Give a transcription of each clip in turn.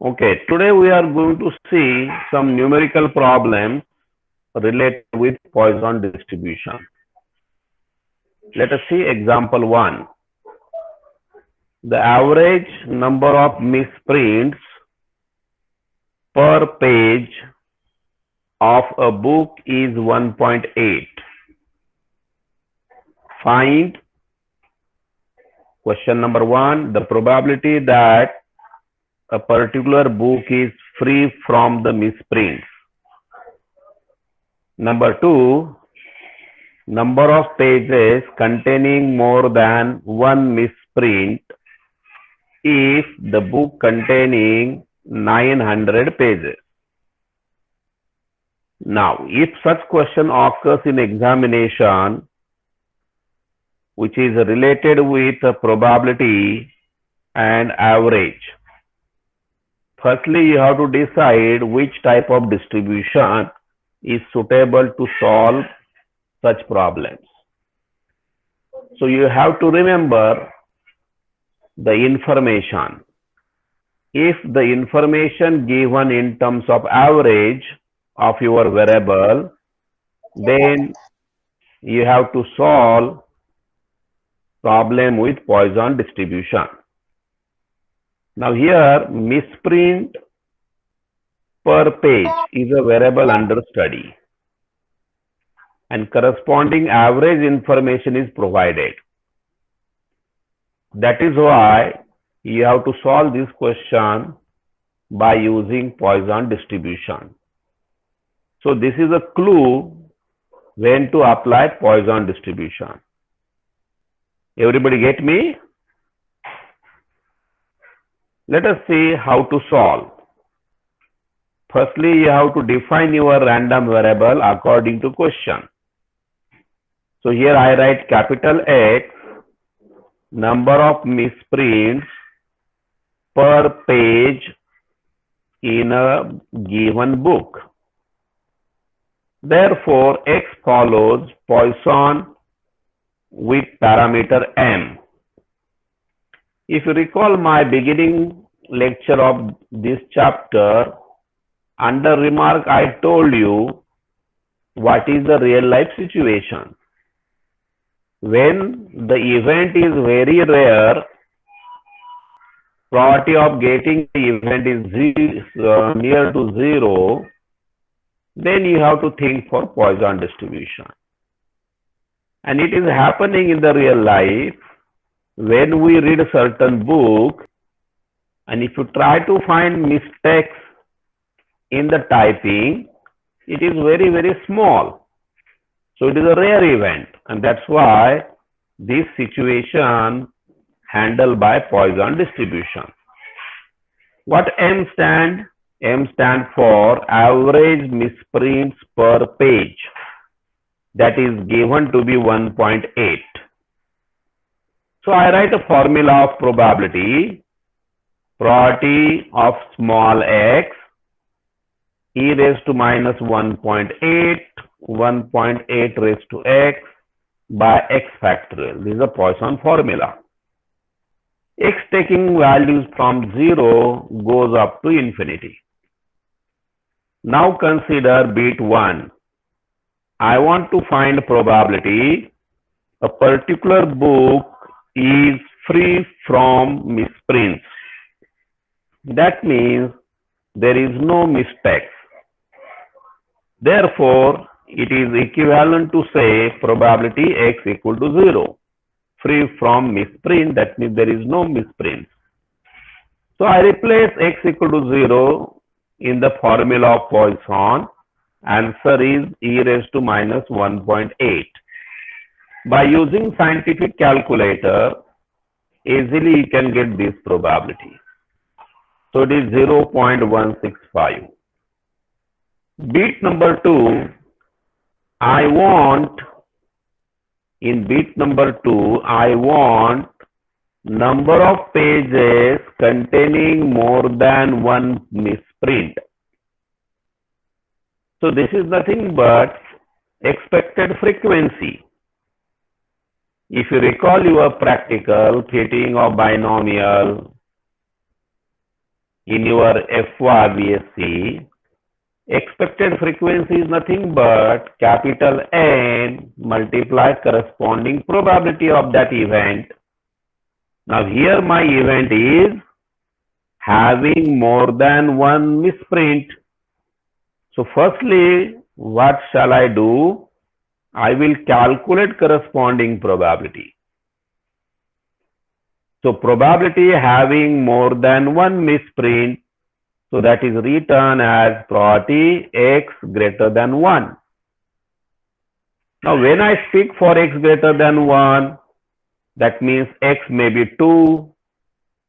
Okay, today we are going to see some numerical problems related with Poisson distribution. Let us see example 1. The average number of misprints per page of a book is 1.8. Find question number 1, the probability that a particular book is free from the misprints. Number 2, number of pages containing more than one misprint if the book containing 900 pages. Now, if such question occurs in examination, which is related with probability and average, firstly you have to decide which type of distribution is suitable to solve such problems. So you have to remember the information. If the information given in terms of average of your variable, then you have to solve problem with Poisson distribution. Now here misprint per page is a variable under study and corresponding average information is provided. That is why you have to solve this question by using Poisson distribution. So this is a clue when to apply Poisson distribution. Everybody get me? Let us see how to solve. Firstly, you have to define your random variable according to question. So here I write capital X, number of misprints per page in a given book. Therefore, X follows Poisson with parameter M. If you recall my beginning lecture of this chapter, under remark I told you what is the real life situation. When the event is very rare, probability of getting the event is near to zero, then you have to think for Poisson distribution. And it is happening in the real life when we read a certain book, and if you try to find mistakes in the typing, it is very, very small. So it is a rare event, and that's why this situation handled by Poisson distribution. What M stand? M stand for average misprints per page. That is given to be 1.8. So I write a formula of probability. Probability of small x e raised to minus 1.8, 1.8 raised to x by x factorial. This is a Poisson formula. X taking values from 0 goes up to infinity. Now consider bit 1. I want to find probability a particular book is free from misprints. That means there is no mistakes. Therefore, it is equivalent to say probability x equal to 0. Free from misprint, that means there is no misprint. So I replace x equal to 0 in the formula of Poisson. Answer is e raised to minus 1.8. By using scientific calculator, easily you can get this probability. So it is 0.165. Bit number 2, I want number of pages containing more than one misprint. So this is nothing but expected frequency. If you recall your practical fitting of binomial, in your FRVSC, expected frequency is nothing but capital N multiplied corresponding probability of that event. Now here my event is having more than one misprint. So firstly, what shall I do? I will calculate corresponding probability. So probability having more than one misprint, so that is written as probability x greater than 1. Now when I speak for x greater than 1, that means x may be 2,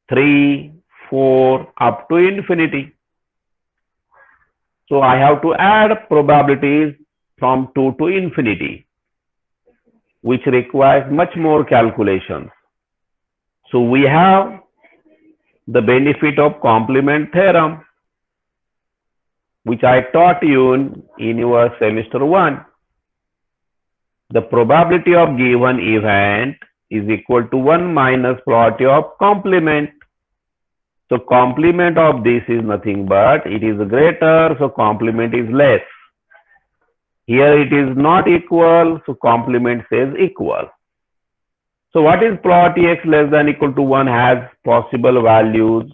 3, 4 up to infinity. So I have to add probabilities from 2 to infinity, which requires much more calculations. So we have the benefit of complement theorem, which I taught you in your semester 1. The probability of given event is equal to 1 minus probability of complement. So complement of this is nothing but it is greater, so complement is less. Here it is not equal, so complement says equal. So what is probability x less than equal to 1 has possible values,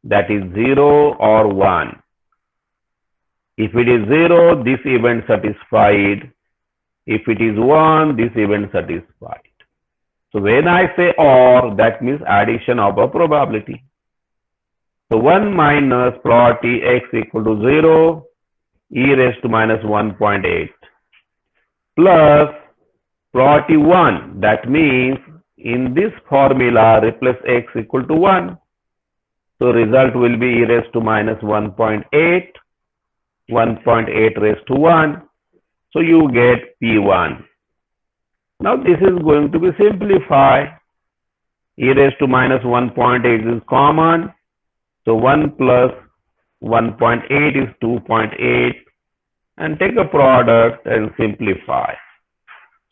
that is 0 or 1. If it is 0, this event satisfied. If it is 1, this event satisfied. So when I say OR, that means addition of a probability. So 1 minus probability x equal to 0 e raised to minus 1.8 plus probability 1. That means in this formula replace x equal to 1. So result will be e raised to minus 1.8, 1.8 raised to 1. So you get P1. Now this is going to be simplified. E raised to minus 1.8 is common. So 1 plus 1.8 is 2.8, and take a product and simplify.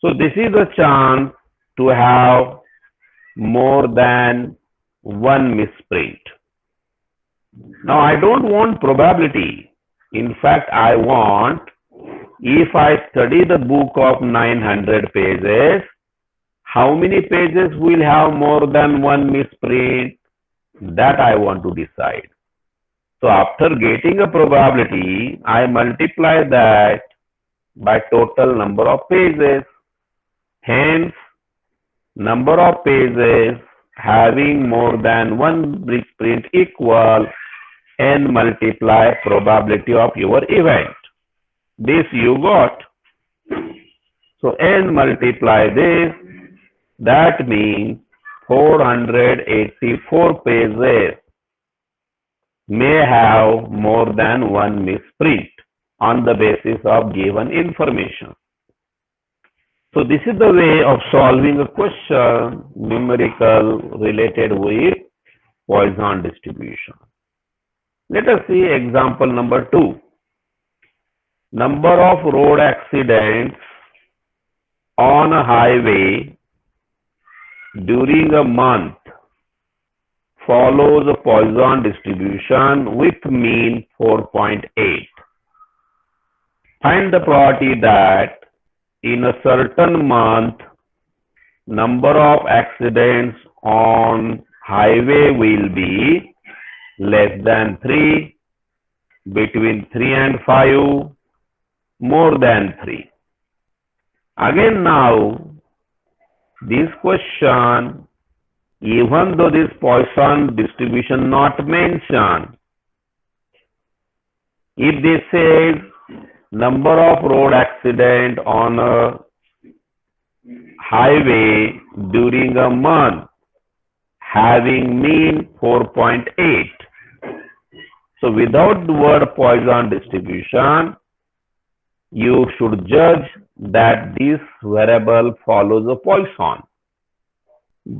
So this is a chance to have more than one misprint. Now I don't want probability. In fact, I want, if I study the book of 900 pages, how many pages will have more than one misprint? That I want to decide. So after getting a probability, I multiply that by total number of pages. Hence, number of pages having more than one misprint equal n multiply probability of your event. This you got. So n multiply this, that means 484 pages may have more than one misprint on the basis of given information. So this is the way of solving a question numerical related with Poisson distribution. Let us see example number 2. Number of road accidents on a highway during a month follows a Poisson distribution with mean 4.8. Find the probability that in a certain month, number of accidents on highway will be less than 3, between 3 and 5, more than 3. Again now, this question, even though this Poisson distribution not mentioned, if they say number of road accident on a highway during a month having mean 4.8. So without the word Poisson distribution, you should judge that this variable follows a Poisson,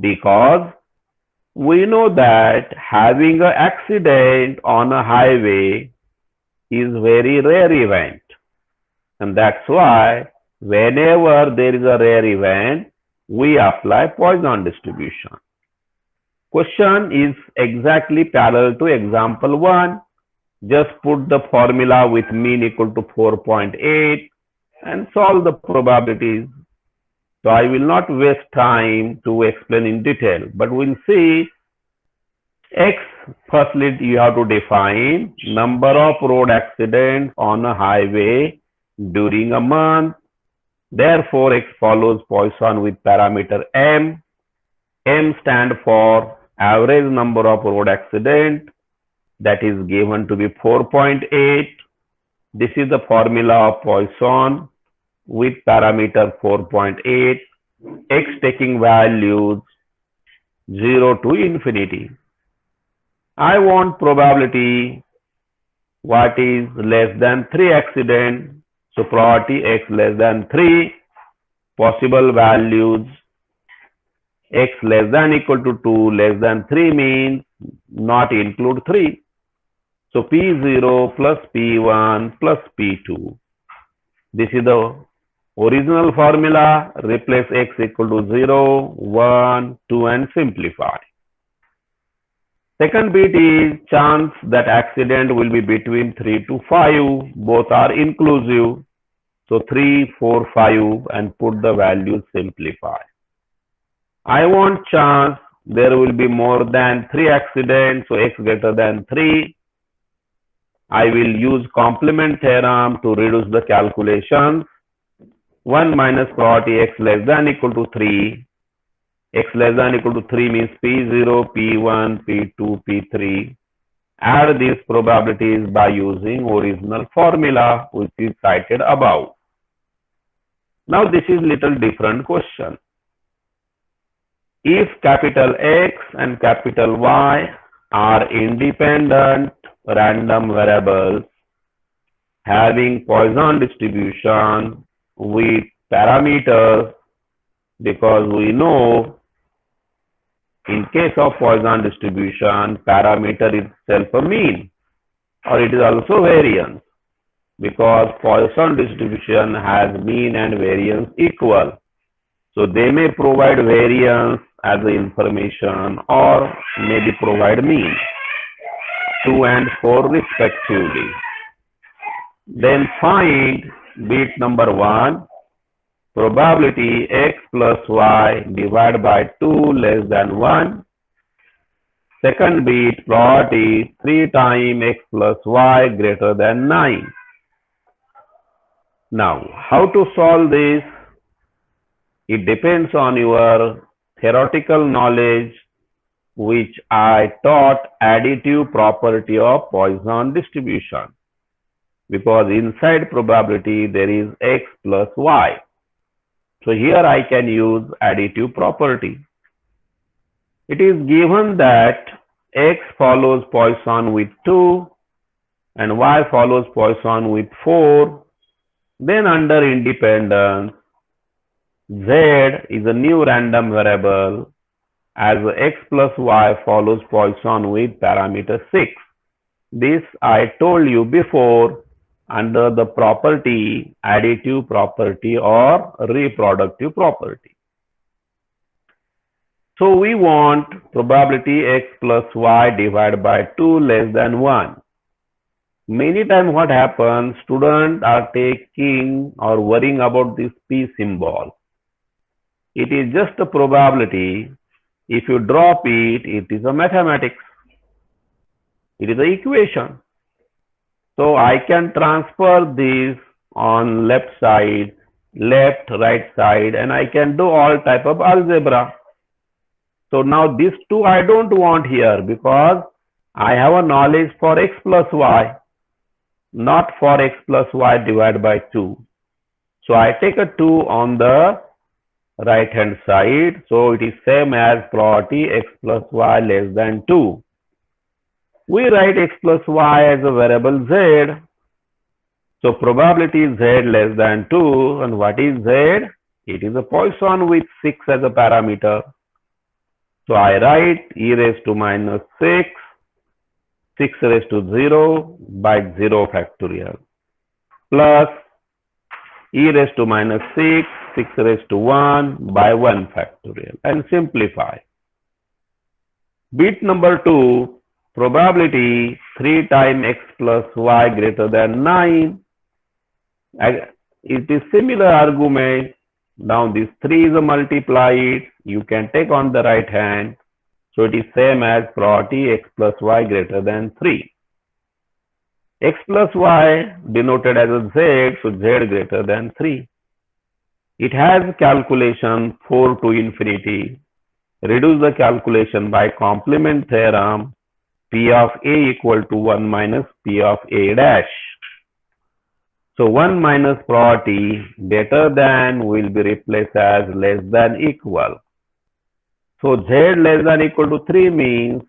because we know that having an accident on a highway is very rare event, and that's why whenever there is a rare event, we apply Poisson distribution. Question is exactly parallel to example 1. Just put the formula with mean equal to 4.8 and solve the probabilities. So I will not waste time to explain in detail, but we'll see X. Firstly, you have to define number of road accidents on a highway during a month. Therefore, X follows Poisson with parameter M. M stand for average number of road accidents, that is given to be 4.8. This is the formula of Poisson with parameter 4.8, X taking values 0 to infinity. I want probability what is less than 3 accident. So probability X less than 3, possible values X less than equal to 2, less than 3 means not include 3. So P0 plus P1 plus P2. This is the original formula. Replace X equal to 0, 1, 2 and simplify. Second bit is chance that accident will be between 3 to 5. Both are inclusive. So 3, 4, 5 and put the values, simplify. I want chance there will be more than 3 accidents. So X greater than 3. I will use complement theorem to reduce the calculations. 1 minus probability X less than equal to 3. X less than equal to 3 means P0, P1, P2, P3. Add these probabilities by using original formula which is cited above. Now this is little different question. If capital X and capital Y are independent random variables having Poisson distribution with parameters, because we know in case of Poisson distribution, parameter itself a mean, or it is also variance, because Poisson distribution has mean and variance equal. So they may provide variance as the information or maybe provide mean, 2 and 4 respectively. Then find bit number 1, probability X plus Y divided by 2 less than 1. Second bit, probability 3 times X plus Y greater than 9. Now, how to solve this? It depends on your theoretical knowledge, which I taught additive property of Poisson distribution. Because inside probability there is X plus Y. So here I can use additive property. It is given that X follows Poisson with 2 and Y follows Poisson with 4. Then under independence, Z is a new random variable as X plus Y follows Poisson with parameter 6. This I told you before under the property, additive property or reproductive property. So we want probability X plus Y divided by 2 less than 1. Many times what happens, students are taking or worrying about this P symbol. It is just a probability. If you drop it, it is a mathematics. It is an equation. So I can transfer this on left side, left, right side, and I can do all type of algebra. So now these two I don't want here because I have a knowledge for X plus Y, not for X plus Y divided by 2. So I take a 2 on the right hand side. So it is same as probability X plus Y less than 2. We write X plus Y as a variable Z. So probability Z less than 2. And what is Z? It is a Poisson with 6 as a parameter. So I write e raised to minus 6, 6 raised to 0 by 0 factorial, plus e raised to minus 6, 6 raised to 1 by 1 factorial, and simplify. Bit number 2, probability 3 times x plus y greater than 9. It is similar argument. Now this 3 is multiplied. You can take on the right hand. So it is same as probability x plus y greater than 3. X plus y denoted as a z, so z greater than 3. It has calculation 4 to infinity. Reduce the calculation by complement theorem. P of A equal to 1 minus P of A dash. So 1 minus probability greater than will be replaced as less than equal. So z less than equal to 3 means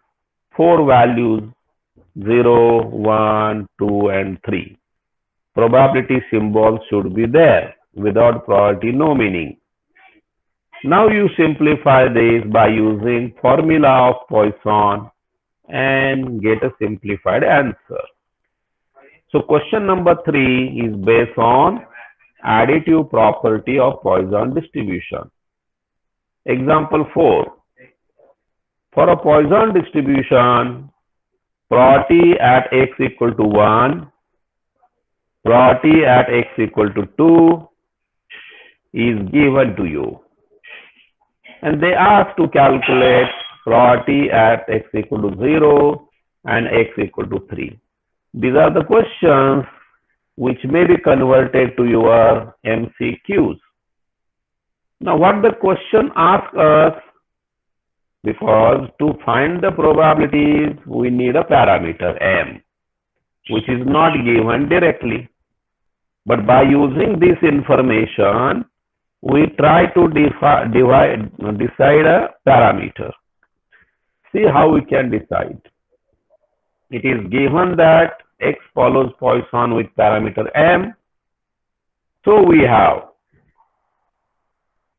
4 values 0, 1, 2 and 3. Probability symbol should be there. Without probability, no meaning. Now you simplify this by using formula of Poisson and get a simplified answer. So question number 3 is based on additive property of Poisson distribution. Example 4. For a Poisson distribution, probability at x equal to 1, probability at x equal to 2 is given to you. And they ask to calculate probability at x equal to 0 and x equal to 3. These are the questions which may be converted to your MCQs. Now what the question asks us, because to find the probabilities we need a parameter m, which is not given directly. But by using this information, we try to decide a parameter. See how we can decide. It is given that x follows Poisson with parameter m. So we have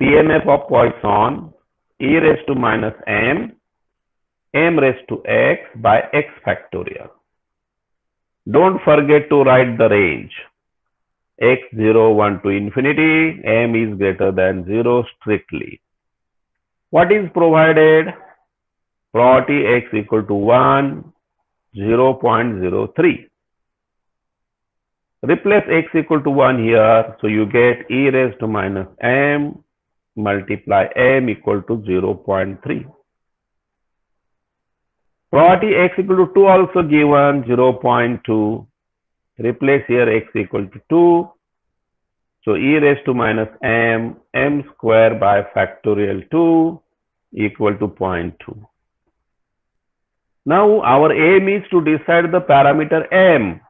PMF of Poisson e raised to minus m raised to x by x factorial. Don't forget to write the range. X 0, 1 to infinity, m is greater than 0 strictly. What is provided? Probability x equal to 1, 0.03. Replace x equal to 1 here, so you get e raised to minus m multiply m equal to 0.3. Probability x equal to 2 also given 0.2. Replace here x equal to 2. So e raised to minus m square by factorial 2 equal to 0.2. Now our aim is to decide the parameter m.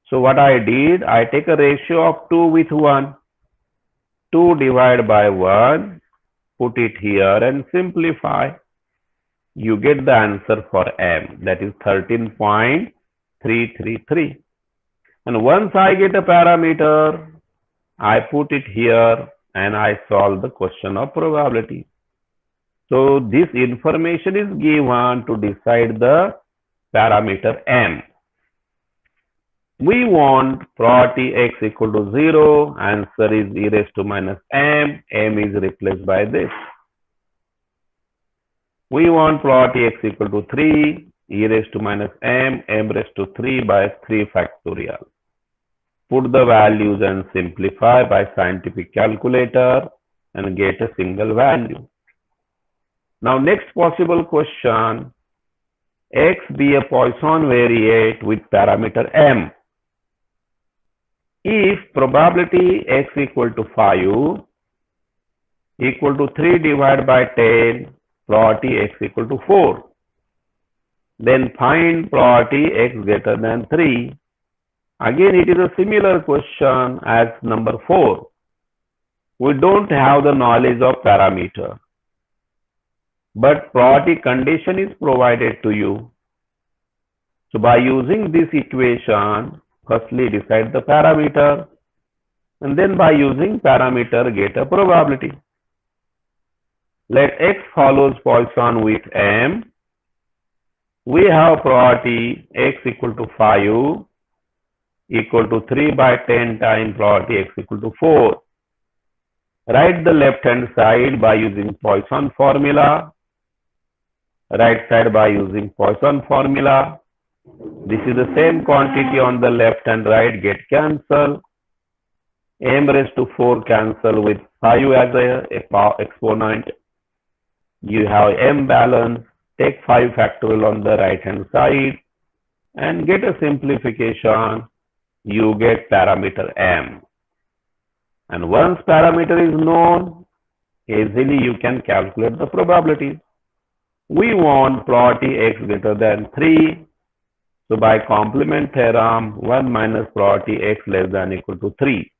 So what I did, I take a ratio of 2 with 1. 2 divided by 1, put it here and simplify. You get the answer for m, that is 13.333. And once I get a parameter, I put it here and I solve the question of probability. So this information is given to decide the parameter m. We want probability x equal to 0, answer is e raised to minus m is replaced by this. We want probability x equal to 3, e raised to minus m raised to 3 by 3 factorial. Put the values and simplify by scientific calculator and get a single value. Now next possible question, x be a Poisson variate with parameter m. If probability x equal to 5 equal to 3 divided by 10, probability x equal to 4. Then find probability x greater than 3. Again, it is a similar question as number 4. We don't have the knowledge of parameter, but probability condition is provided to you. So by using this equation, firstly decide the parameter, and then by using parameter get a probability. Let x follows Poisson with m. We have probability x equal to 5 equal to 3 by 10 times probability x equal to 4. Write the left hand side by using Poisson formula. right side by using Poisson formula. This is the same quantity on the left and right get cancelled. M raised to 4 cancel with 5 as a exponent. You have M balance. Take 5 factorial on the right hand side and get a simplification. You get parameter M. And once parameter is known, easily you can calculate the probability. We want probability x greater than 3. So by complement theorem, 1 minus probability x less than equal to 3.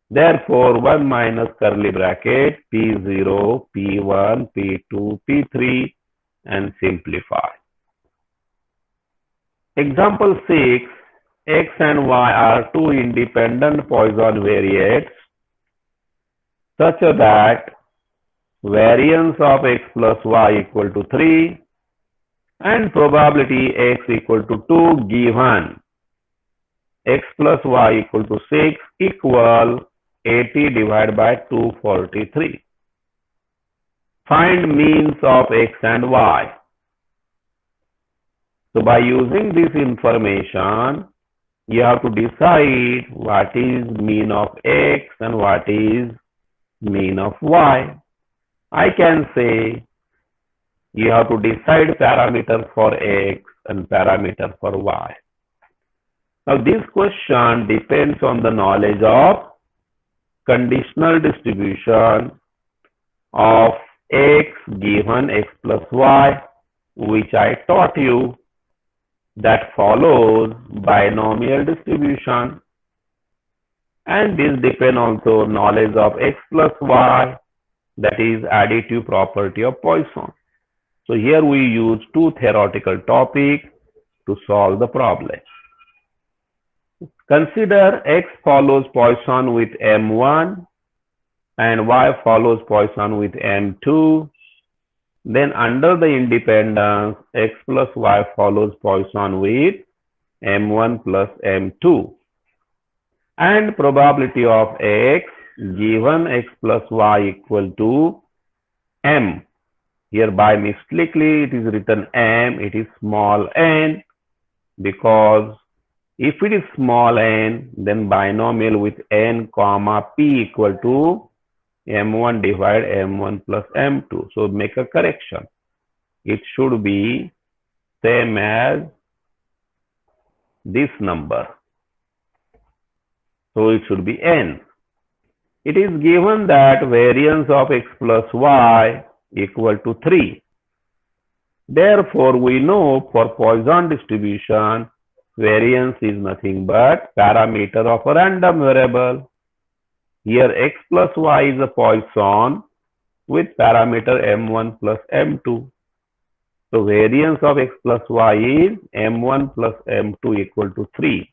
Therefore, 1 minus curly bracket P0, P1, P2, P3 and simplify. Example 6, x and y are two independent Poisson variates such that variance of x plus y equal to 3 and probability x equal to 2 given x plus y equal to 6 equal 80 divided by 243. Find means of x and y. So by using this information, you have to decide what is mean of x and what is mean of y. I can say you have to decide parameter for x and parameter for y. Now this question depends on the knowledge of conditional distribution of x given x plus y, which I taught you, that follows binomial distribution, and this depends also knowledge of x plus y, that is additive property of Poisson. So here we use two theoretical topics to solve the problem. Consider x follows Poisson with M1 and y follows Poisson with M2. Then under the independence, x plus y follows Poisson with M1 plus M2. And probability of x given x plus y equal to M. Here by mistakenly it is written M, it is small n, because if it is small n, then binomial with n comma p equal to M1 divided M1 plus M2. So make a correction. It should be same as this number. So it should be n. It is given that variance of x plus y equal to 3. Therefore, we know for Poisson distribution, variance is nothing but parameter of a random variable. Here x plus y is a Poisson with parameter M1 plus M2. So variance of x plus y is M1 plus M2 equal to 3.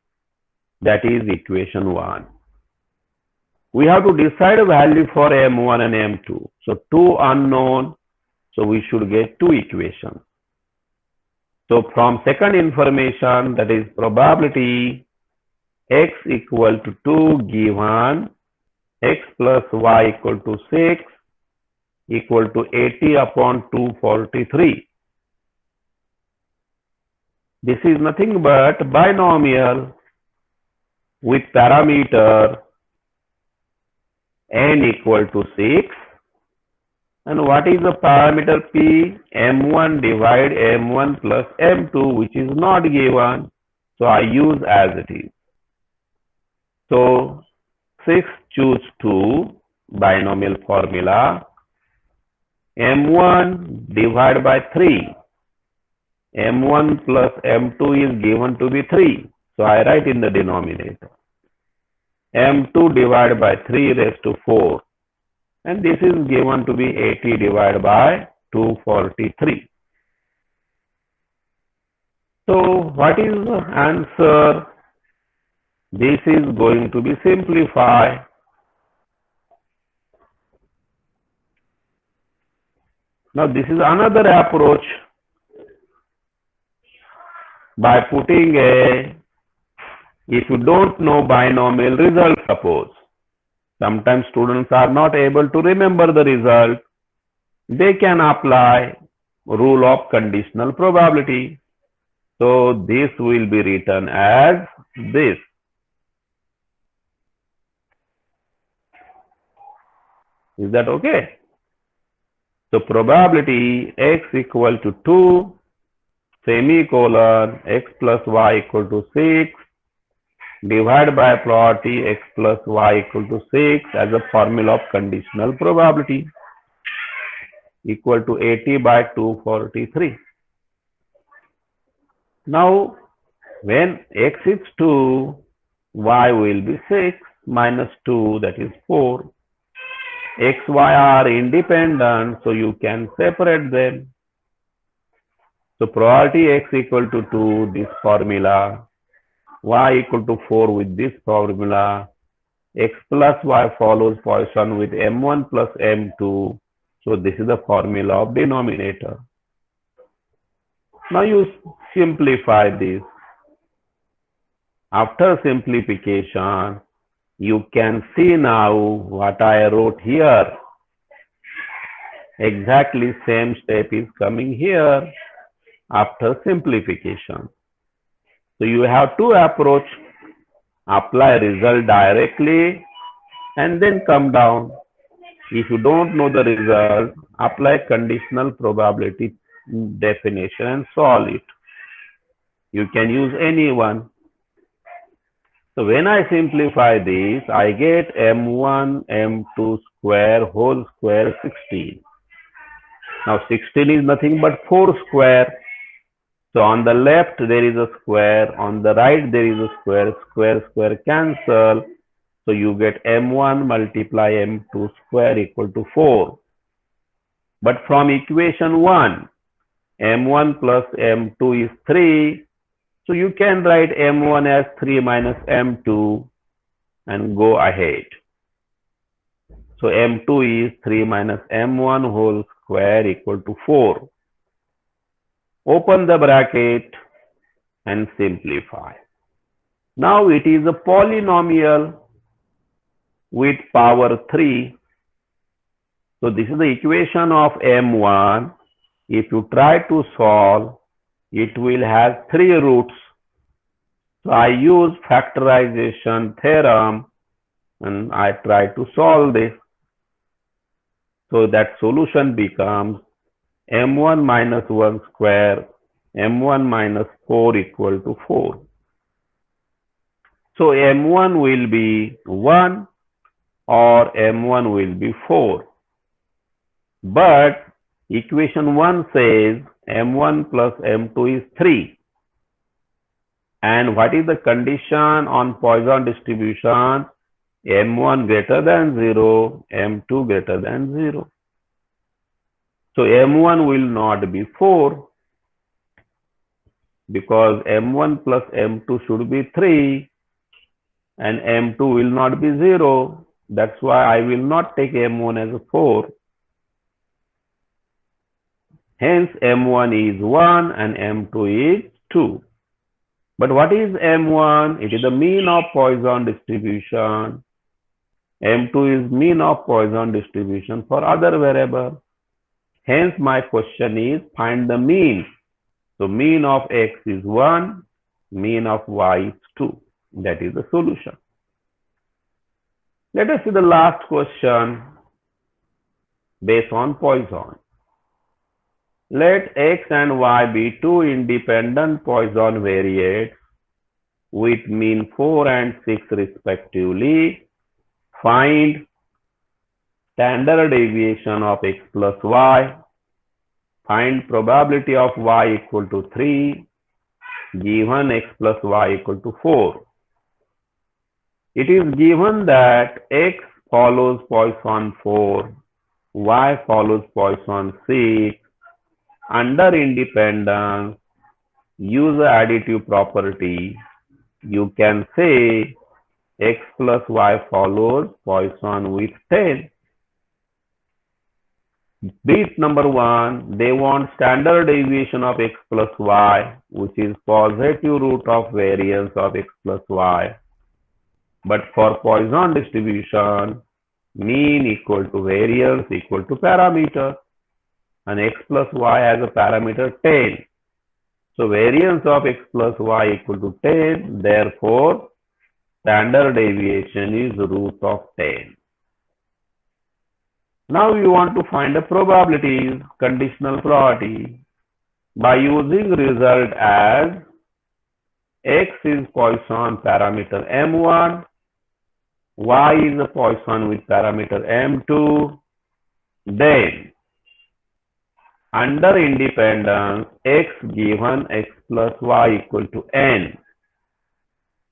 That is equation 1. We have to decide a value for M1 and M2. So two unknown. So we should get two equations. So from second information, that is probability x equal to 2 given x plus y equal to 6 equal to 80 upon 243. This is nothing but binomial with parameter n equal to 6. And what is the parameter p? M1 divide M1 plus M2, which is not given. So I use as it is. So 6 choose 2, binomial formula. M1 divided by 3. M1 plus M2 is given to be 3. So I write in the denominator. M2 divided by 3 raised to 4. And this is given to be 80 divided by 243. So what is the answer? This is going to be simplified. Now this is another approach. By putting if you don't know binomial result, suppose. Sometimes students are not able to remember the result. They can apply rule of conditional probability. So this will be written as this. Is that okay? So probability x equal to 2 semicolon x plus y equal to 6 divided by probability x plus y equal to 6 as a formula of conditional probability equal to 80 by 243. Now when x is 2, y will be 6 minus 2, that is 4. X, y are independent, so you can separate them. So probability x equal to 2, this formula, y equal to 4 with this formula, x plus y follows Poisson with m1 plus m2. So this is the formula of denominator. Now you simplify this. After simplification, you can see now what I wrote here. Exactly same step is coming here after simplification. So you have to approach, apply result directly and then come down. If you don't know the result, apply conditional probability definition and solve it. You can use any one. So when I simplify this, I get m1, m2 square whole square 16. Now 16 is nothing but 4 square. So on the left there is a square, on the right there is a square, square cancel. So you get m1 multiply m2 square equal to 4. But from equation 1, m1 plus m2 is 3. So you can write m1 as 3 minus m2 and go ahead. So m2 is 3 minus m1 whole square equal to 4. Open the bracket and simplify. Now it is a polynomial with power 3. So this is the equation of m1. If you try to solve, it will have 3 roots. So I use factorization theorem and I try to solve this. So that solution becomes m1 minus 1 square, m1 minus 4 equal to 4. So m1 will be 1 or m1 will be 4. But equation 1 says m1 plus m2 is 3. And what is the condition on Poisson distribution? m1 greater than 0, m2 greater than 0. So m1 will not be 4 because m1 plus m2 should be 3 and m2 will not be 0. That's why I will not take m1 as a 4. Hence m1 is 1 and m2 is 2. But what is m1? It is the mean of Poisson distribution. m2 is mean of Poisson distribution for other variable. Hence my question is find the mean. So mean of x is 1, mean of y is 2. That is the solution. Let us see the last question based on Poisson. Let x and y be two independent Poisson variates with mean 4 and 6 respectively. Find standard deviation of x plus y. Find probability of y equal to 3 given x plus y equal to 4. It is given that x follows Poisson 4, y follows Poisson 6. Under independence, use the additive property. You can say x plus y follows Poisson with 10. Bit number 1, they want standard deviation of x plus y, which is positive root of variance of x plus y. But for Poisson distribution, mean equal to variance equal to parameter. and x plus y has a parameter 10. So variance of x plus y equal to 10. Therefore, standard deviation is root of 10. Now you want to find the probabilities, conditional probability, by using result as x is Poisson parameter m1, y is a Poisson with parameter m2, then under independence x given x plus y equal to n,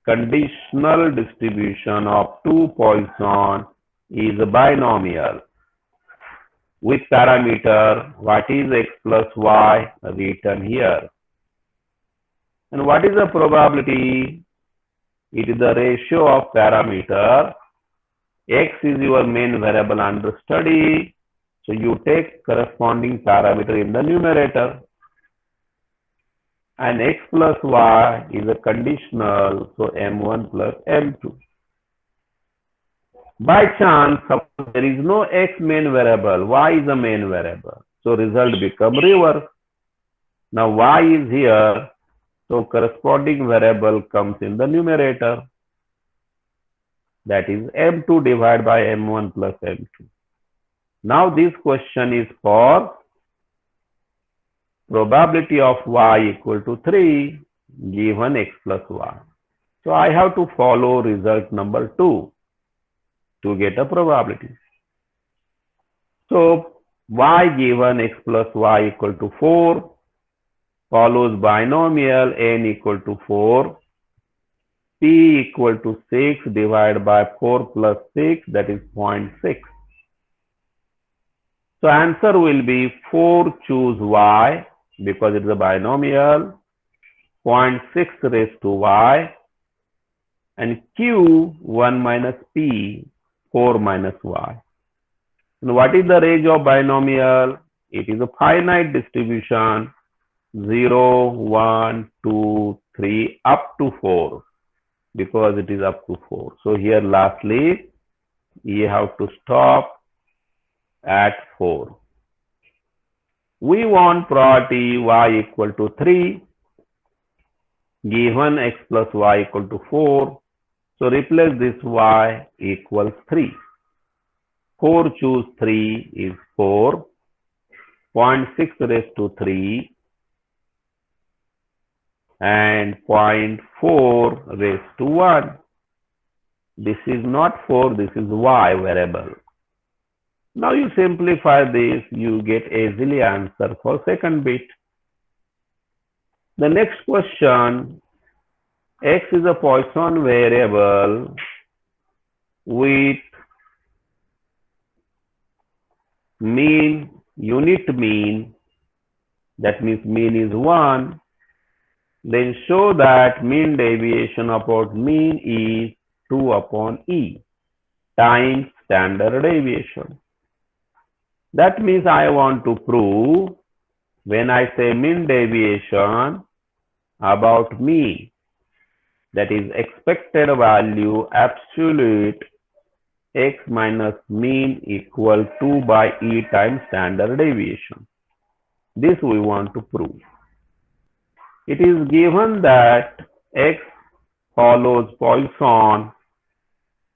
conditional distribution of two Poisson is a binomial with parameter what is x plus y written here. And what is the probability? It is the ratio of parameter. X is your main variable under study. So you take corresponding parameter in the numerator. And x plus y is a conditional, so m1 plus m2. By chance, suppose there is no x main variable, y is the main variable. So result become reverse. Now y is here, so corresponding variable comes in the numerator. That is m2 divided by m1 plus m2. Now this question is for probability of y equal to 3 given x plus y. So I have to follow result number 2 to get a probability. So y given x plus y equal to 4 follows binomial n equal to 4, p equal to 6 divided by 4 plus 6, that is 0.6. So answer will be 4 choose y because it is a binomial, 0.6 raised to y, and q 1 minus p 4 minus y. And what is the range of binomial? It is a finite distribution, 0, 1, 2, 3, up to 4, because it is up to 4. So here lastly, you have to stop at 4. We want probability y equal to 3, given x plus y equal to 4. So replace this y equals 3. 4 choose 3 is 4. 0.6 raised to 3 and 0.4 raised to 1. This is not 4, this is y variable. Now you simplify this, you get easily answer for second bit. The next question, x is a Poisson variable with mean, unit mean, that means mean is 1, then show that mean deviation about mean is 2 upon e times standard deviation. That means I want to prove when I say mean deviation about mean, that is expected value absolute x minus mean equal 2 by e times standard deviation. This we want to prove. It is given that x follows Poisson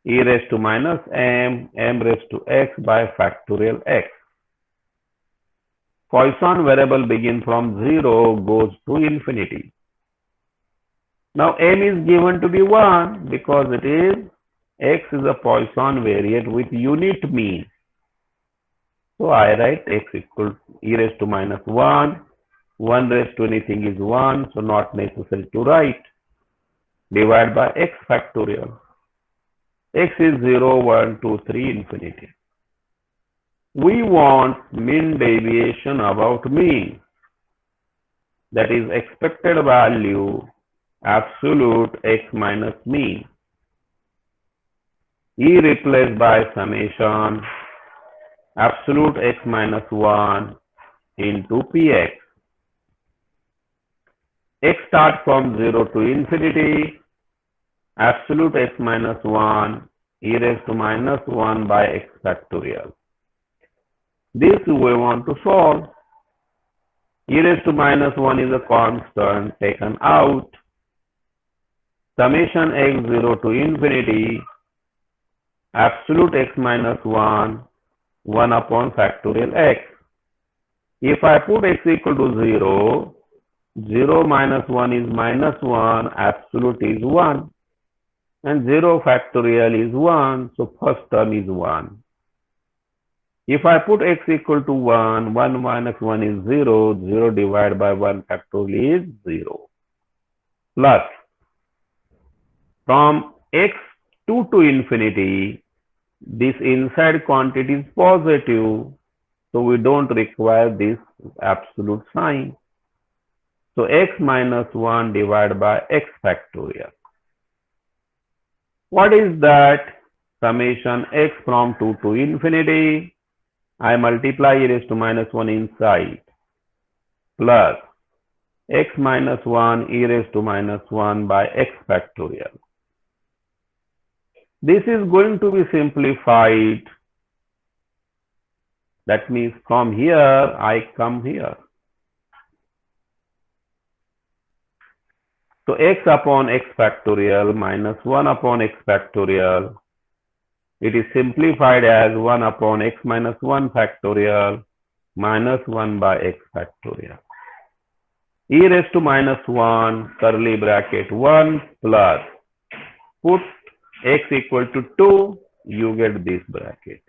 e raised to minus m, m raised to x by factorial x. Poisson variable begin from 0 goes to infinity. Now m is given to be 1 because it is x is a Poisson variant with unit mean. So I write x equal to e raised to minus 1. 1 raised to anything is 1, so not necessary to write. Divide by x factorial. X is 0, 1, 2, 3, infinity. We want mean deviation about mean, that is expected value absolute x minus mean. E replaced by summation absolute x minus 1 into px. X starts from 0 to infinity, absolute x minus 1 e raised to minus 1 by x factorial. This we want to solve. e raised to minus 1 is a constant taken out. Summation x0 to infinity absolute x minus 1, 1 upon factorial x. If I put x equal to 0, 0 minus 1 is minus 1, absolute is 1, and 0 factorial is 1, so first term is 1. If I put x equal to 1, 1 minus 1 is 0, 0 divided by 1 factorial is 0. Plus, from x2 to infinity, this inside quantity is positive, so we don't require this absolute sign. So x minus 1 divided by x factorial. What is that? Summation x from 2 to infinity. I multiply e raised to minus 1 inside, plus x minus 1 e raised to minus 1 by x factorial. This is going to be simplified. That means from here, I come here. So x upon x factorial minus 1 upon x factorial. It is simplified as 1 upon x minus 1 factorial minus 1 by x factorial. E raised to minus 1 curly bracket 1 plus put x equal to 2, you get this bracket,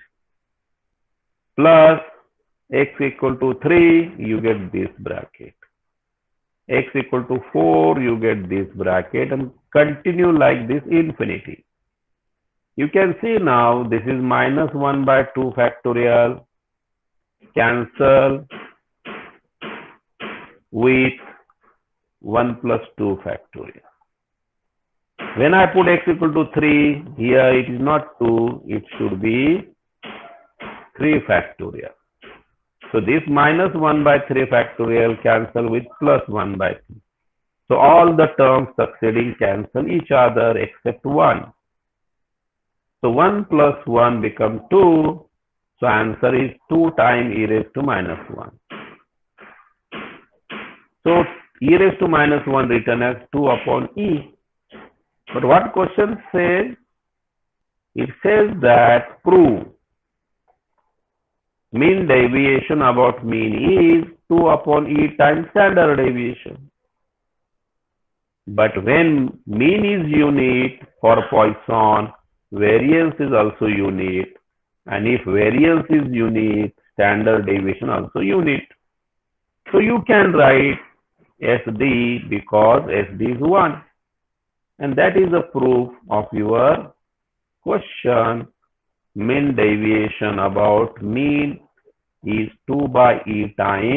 plus x equal to 3, you get this bracket, x equal to 4, you get this bracket, and continue like this infinity. You can see now this is minus 1 by 2 factorial, cancel with 1 plus 2 factorial. When I put x equal to 3, here it is not 2, it should be 3 factorial. So this minus 1 by 3 factorial cancel with plus 1 by 3. So all the terms succeeding cancel each other except 1. So 1 plus 1 becomes 2. So answer is 2 times e raised to minus 1. So e raised to minus 1 written as 2 upon e. But what question says? It says that prove mean deviation about mean is 2 upon e times standard deviation. But when mean is unit for Poisson, variance is also unit, and if variance is unit, standard deviation also unit. So you can write SD because SD is 1. And that is a proof of your question. Mean deviation about mean is 2 by e times